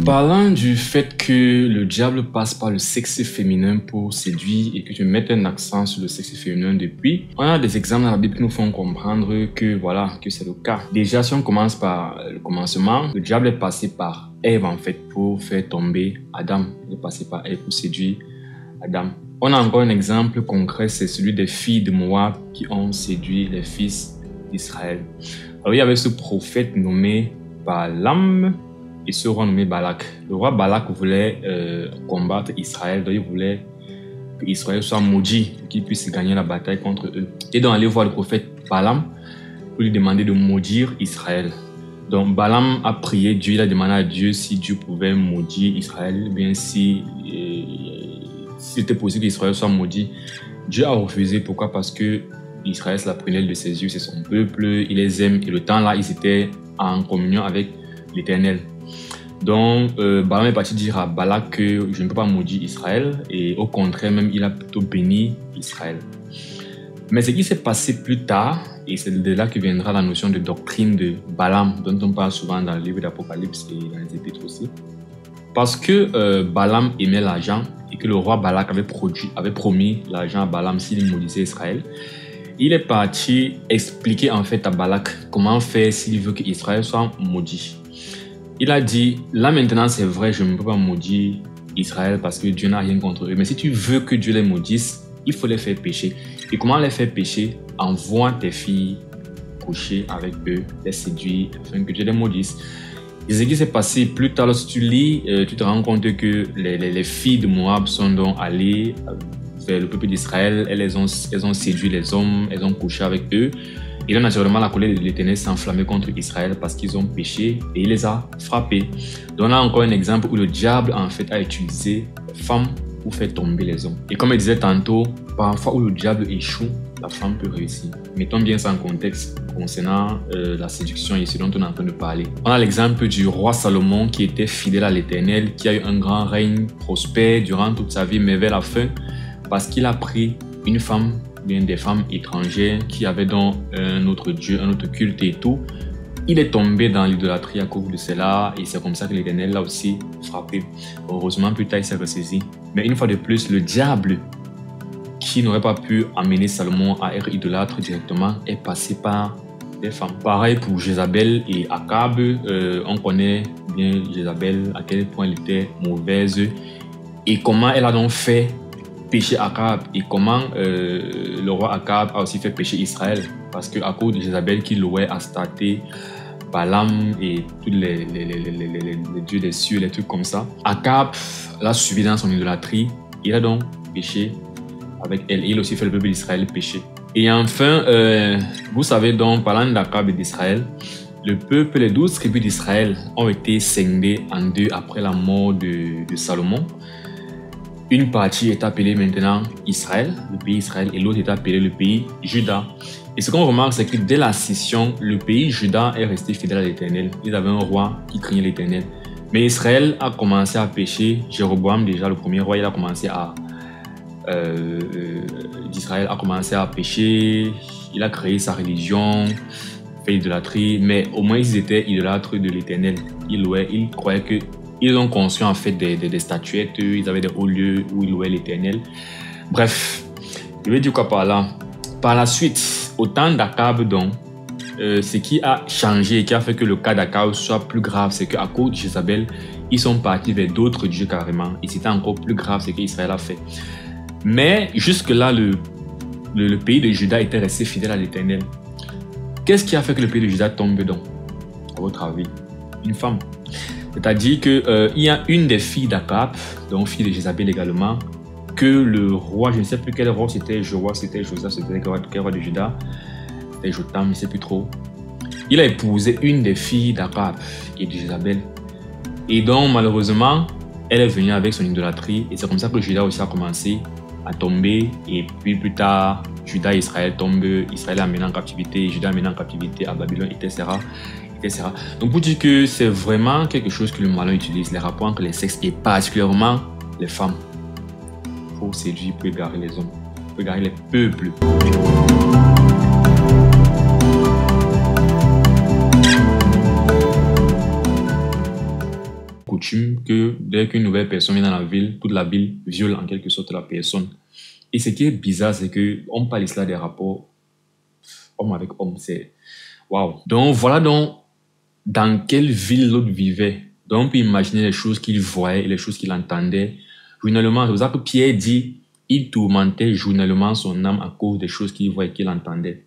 Parlant du fait que le diable passe par le sexe féminin pour séduire et que tu mets un accent sur le sexe féminin depuis, on a des exemples dans la Bible qui nous font comprendre que voilà, que c'est le cas. Déjà, si on commence par le commencement, le diable est passé par Ève en fait pour faire tomber Adam. Il est passé par Ève pour séduire Adam. On a encore un exemple concret, c'est celui des filles de Moab qui ont séduit les fils d'Israël. Alors il y avait ce prophète nommé Balaam et ce roi nommé Balak. Le roi Balak voulait combattre Israël, donc il voulait que Israël soit maudit, qu'il puisse gagner la bataille contre eux. Et donc aller voir le prophète Balaam pour lui demander de maudire Israël. Donc Balaam a prié Dieu, il a demandé à Dieu si Dieu pouvait maudire Israël, bien si c'était possible qu'Israël soit maudit. Dieu a refusé, pourquoi? Parce que Israël c'est la prunelle de ses yeux, c'est son peuple, il les aime et le temps là ils étaient en communion avec l'Éternel. Donc, Balaam est parti dire à Balak que je ne peux pas maudire Israël et au contraire même, il a plutôt béni Israël. Mais ce qui s'est passé plus tard, et c'est de là que viendra la notion de doctrine de Balaam, dont on parle souvent dans le livre d'Apocalypse et dans les Épîtres aussi. Parce que Balaam aimait l'argent et que le roi Balak avait promis l'argent à Balaam s'il maudissait Israël, il est parti expliquer en fait à Balak comment faire s'il veut que Israël soit maudit. Il a dit, là maintenant c'est vrai, je ne peux pas maudire Israël parce que Dieu n'a rien contre eux. Mais si tu veux que Dieu les maudisse, il faut les faire pécher. Et comment les faire pécher? Envoie tes filles coucher avec eux, les séduire, afin que Dieu les maudisse. Et ce qui s'est passé plus tard, lorsque tu lis, tu te rends compte que les filles de Moab sont donc allées vers le peuple d'Israël. Elles ont séduit les hommes, elles ont couché avec eux. Et là, naturellement, la colère de l'Éternel s'est enflammée contre Israël parce qu'ils ont péché et il les a frappés. Donc là, encore un exemple où le diable, en fait, a utilisé les femmes pour faire tomber les hommes. Et comme je disais tantôt, parfois où le diable échoue, la femme peut réussir. Mettons bien ça en contexte concernant la séduction et ce dont on est en train de parler. On a l'exemple du roi Salomon qui était fidèle à l'Éternel, qui a eu un grand règne prospère durant toute sa vie, mais vers la fin, parce qu'il a pris une femme, bien des femmes étrangères qui avaient donc un autre Dieu, un autre culte et tout. Il est tombé dans l'idolâtrie à cause de cela et c'est comme ça que l'Éternel l'a aussi frappé. Heureusement, plus tard, il s'est ressaisi. Mais une fois de plus, le diable, qui n'aurait pas pu amener Salomon à être idolâtre directement, est passé par des femmes. Pareil pour Jézabel et Akab. On connaît bien Jézabel, à quel point elle était mauvaise et comment elle a donc fait péché Akab et comment le roi Akab a aussi fait pécher Israël parce qu'à cause de Jézabel qui louait Astarté, Balaam et tous les dieux des cieux, les trucs comme ça, Akab l'a suivi dans son idolâtrie, il a donc péché avec elle et il a aussi fait le peuple d'Israël pécher. Et enfin, vous savez donc, parlant d'Akab et d'Israël, le peuple, les 12 tribus d'Israël ont été scindées en deux après la mort de Salomon. Une partie est appelée maintenant Israël, le pays Israël, et l'autre est appelé le pays Juda. Et ce qu'on remarque, c'est que dès la scission, le pays Juda est resté fidèle à l'Éternel. Ils avaient un roi qui craignait l'Éternel. Mais Israël a commencé à pécher. Jéroboam, déjà le premier roi, il a commencé à d'Israël a commencé à pécher. Il a créé sa religion, fait l'idolâtrie. Mais au moins ils étaient idolâtres de l'Éternel. Ils croyaient que ils ont construit en fait des statuettes, ils avaient des hauts lieux où ils louaient l'Éternel. Bref, je vais dire quoi par là. Par la suite, au temps d'Akab, donc, ce qui a changé et qui a fait que le cas d'Akab soit plus grave, c'est qu'à cause de Jézabel, ils sont partis vers d'autres dieux carrément. Et c'était encore plus grave ce qu'Israël a fait. Mais jusque-là, le pays de Juda était resté fidèle à l'Éternel. Qu'est-ce qui a fait que le pays de Juda tombe donc, à votre avis? Une femme. C'est-à-dire qu'il y a une des filles d'Akab, donc fille de Jézabel également, que le roi, je ne sais plus quel roi c'était, Joas, c'était Josaph, c'était quel roi de Juda, c'était Jotam, je ne sais plus trop. Il a épousé une des filles d'Akab et de Jézabel. Et donc malheureusement, elle est venue avec son idolâtrie et c'est comme ça que Juda aussi a commencé à tomber. Et puis plus tard, Juda et Israël tombent, Israël est amené en captivité, Juda est amené en captivité à Babylone, etc. Donc pour dire que c'est vraiment quelque chose que le malin utilise, les rapports entre les sexes et particulièrement les femmes, pour séduire, pour égarer les hommes, pour égarer les peuples. coutume que dès qu'une nouvelle personne vient dans la ville, toute la ville viole en quelque sorte la personne. Et ce qui est bizarre, c'est qu'on parle ici des rapports homme avec homme. C'est waouh. Donc voilà donc dans quelle ville l'autre vivait. Donc on peut imaginer les choses qu'il voyait et les choses qu'il entendait journellement. C'est pour ça que Pierre dit il tourmentait journellement son âme à cause des choses qu'il voyait et qu'il entendait.